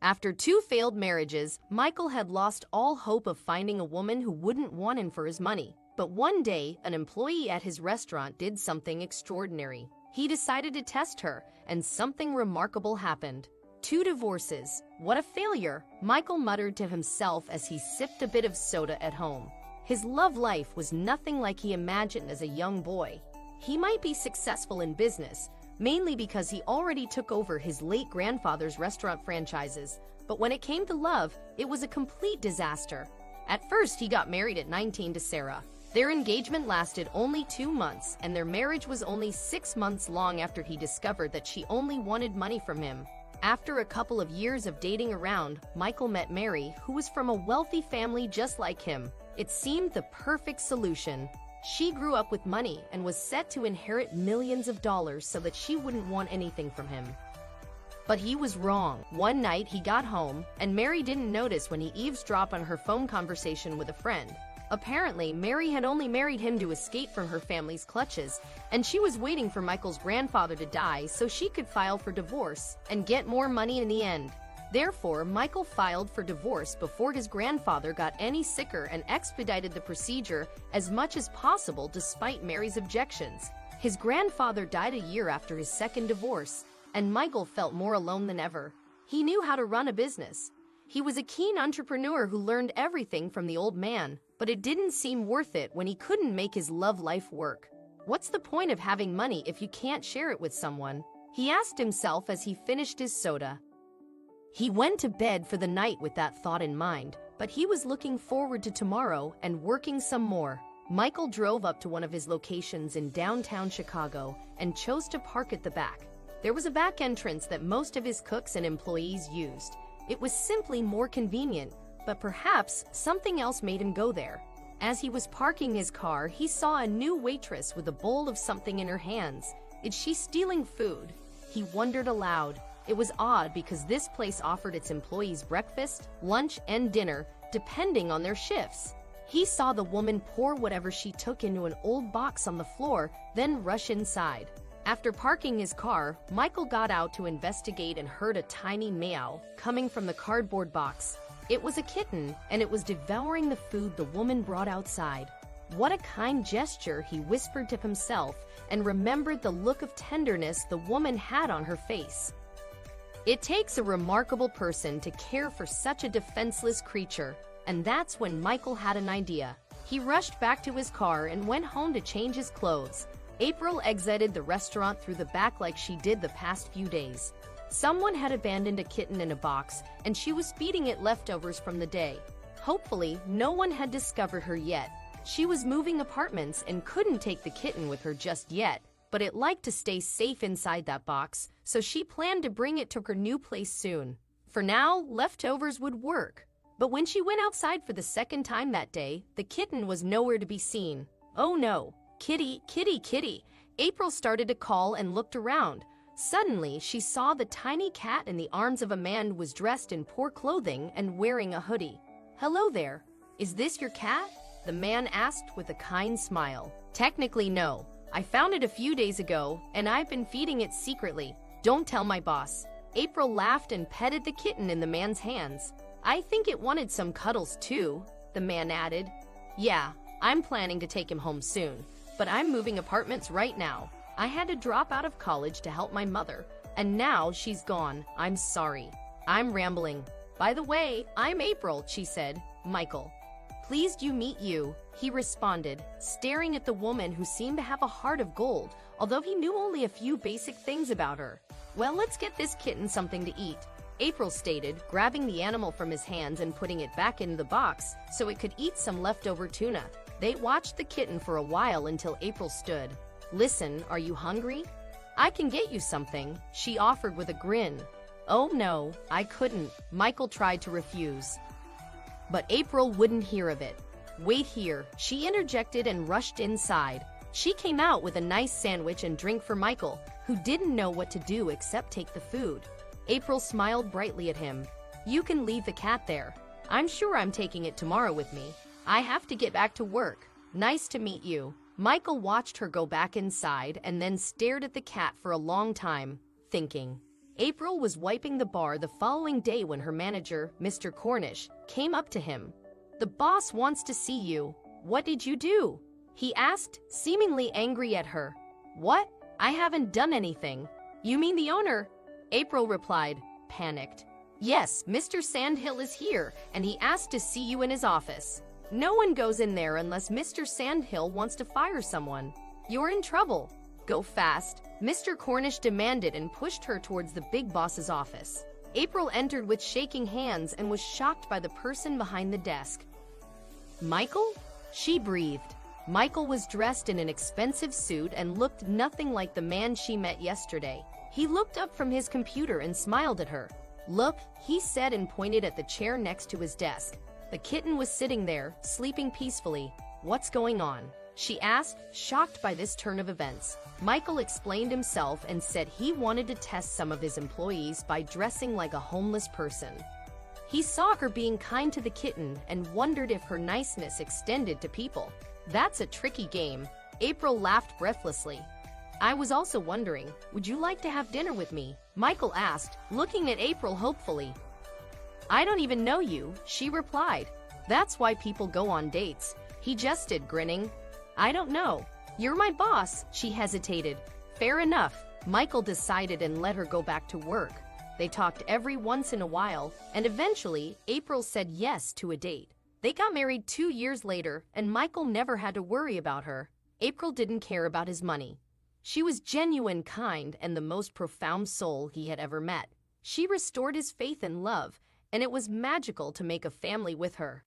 After 2 failed marriages, Michael had lost all hope of finding a woman who wouldn't want him for his money. But one day, an employee at his restaurant did something extraordinary. He decided to test her, and something remarkable happened. 2 divorces. What a failure, Michael muttered to himself as he sipped a bit of soda at home. His love life was nothing like he imagined as a young boy. He might be successful in business, mainly because he already took over his late grandfather's restaurant franchises, but when it came to love, it was a complete disaster. At first, he got married at 19 to Sarah. Their engagement lasted only 2 months, and their marriage was only 6 months long after he discovered that she only wanted money from him. After a couple of years of dating around, Michael met Mary, who was from a wealthy family just like him. It seemed the perfect solution. She grew up with money and was set to inherit millions of dollars so that she wouldn't want anything from him. But he was wrong. One night he got home, and Mary didn't notice when he eavesdropped on her phone conversation with a friend. Apparently, Mary had only married him to escape from her family's clutches, and she was waiting for Michael's grandfather to die so she could file for divorce and get more money in the end. Therefore, Michael filed for divorce before his grandfather got any sicker and expedited the procedure as much as possible despite Mary's objections. His grandfather died a year after his second divorce, and Michael felt more alone than ever. He knew how to run a business. He was a keen entrepreneur who learned everything from the old man, but it didn't seem worth it when he couldn't make his love life work. What's the point of having money if you can't share it with someone? He asked himself as he finished his soda. He went to bed for the night with that thought in mind, but he was looking forward to tomorrow and working some more. Michael drove up to one of his locations in downtown Chicago and chose to park at the back. There was a back entrance that most of his cooks and employees used. It was simply more convenient, but perhaps something else made him go there. As he was parking his car, he saw a new waitress with a bowl of something in her hands. Is she stealing food? He wondered aloud. It was odd because this place offered its employees breakfast, lunch, and dinner, depending on their shifts. He saw the woman pour whatever she took into an old box on the floor, then rush inside. After parking his car, Michael got out to investigate and heard a tiny meow coming from the cardboard box. It was a kitten, and it was devouring the food the woman brought outside. What a kind gesture, he whispered to himself, and remembered the look of tenderness the woman had on her face. It takes a remarkable person to care for such a defenseless creature, and that's when Michael had an idea. He rushed back to his car and went home to change his clothes. April exited the restaurant through the back like she did the past few days. Someone had abandoned a kitten in a box, and she was feeding it leftovers from the day. Hopefully, no one had discovered her yet. She was moving apartments and couldn't take the kitten with her just yet, but it liked to stay safe inside that box, so she planned to bring it to her new place soon. For now, leftovers would work. But when she went outside for the second time that day, the kitten was nowhere to be seen. Oh no! Kitty, kitty, kitty! April started to call and looked around. Suddenly, she saw the tiny cat in the arms of a man who was dressed in poor clothing and wearing a hoodie. "Hello there. Is this your cat?" the man asked with a kind smile. "Technically, no. I found it a few days ago, and I've been feeding it secretly. Don't tell my boss." April laughed and petted the kitten in the man's hands. "I think it wanted some cuddles too," the man added. "Yeah, I'm planning to take him home soon, but I'm moving apartments right now. I had to drop out of college to help my mother, and now she's gone. I'm sorry. I'm rambling. By the way, I'm April," she said. "Michael. Pleased to meet you," he responded, staring at the woman who seemed to have a heart of gold, although he knew only a few basic things about her. "Well, let's get this kitten something to eat," April stated, grabbing the animal from his hands and putting it back into the box so it could eat some leftover tuna. They watched the kitten for a while until April stood. "Listen, are you hungry? I can get you something," she offered with a grin. "Oh no, I couldn't," Michael tried to refuse. But April wouldn't hear of it. "Wait here," she interjected and rushed inside. She came out with a nice sandwich and drink for Michael, who didn't know what to do except take the food. April smiled brightly at him. "You can leave the cat there. I'm sure I'm taking it tomorrow with me. I have to get back to work. Nice to meet you." Michael watched her go back inside and then stared at the cat for a long time, thinking. April was wiping the bar the following day when her manager, Mr. Cornish, came up to him. "The boss wants to see you. What did you do?" he asked, seemingly angry at her. "What? I haven't done anything." "You mean the owner?" April replied, panicked. "Yes, Mr. Sandhill is here, and he asked to see you in his office. No one goes in there unless Mr. Sandhill wants to fire someone. You're in trouble. Go fast," Mr. Cornish demanded and pushed her towards the big boss's office. April entered with shaking hands and was shocked by the person behind the desk. "Michael?" she breathed. Michael was dressed in an expensive suit and looked nothing like the man she met yesterday. He looked up from his computer and smiled at her. "Look," he said and pointed at the chair next to his desk. The kitten was sitting there, sleeping peacefully. "What's going on?" she asked, shocked by this turn of events. Michael explained himself and said he wanted to test some of his employees by dressing like a homeless person. He saw her being kind to the kitten and wondered if her niceness extended to people. "That's a tricky game." April laughed breathlessly. "I was also wondering, would you like to have dinner with me?" Michael asked, looking at April hopefully. "I don't even know you," she replied. "That's why people go on dates," he jested, grinning. "I don't know. You're my boss," she hesitated. "Fair enough," Michael decided and let her go back to work. They talked every once in a while, and eventually, April said yes to a date. They got married 2 years later, and Michael never had to worry about her. April didn't care about his money. She was genuine, kind, and the most profound soul he had ever met. She restored his faith and love, and it was magical to make a family with her.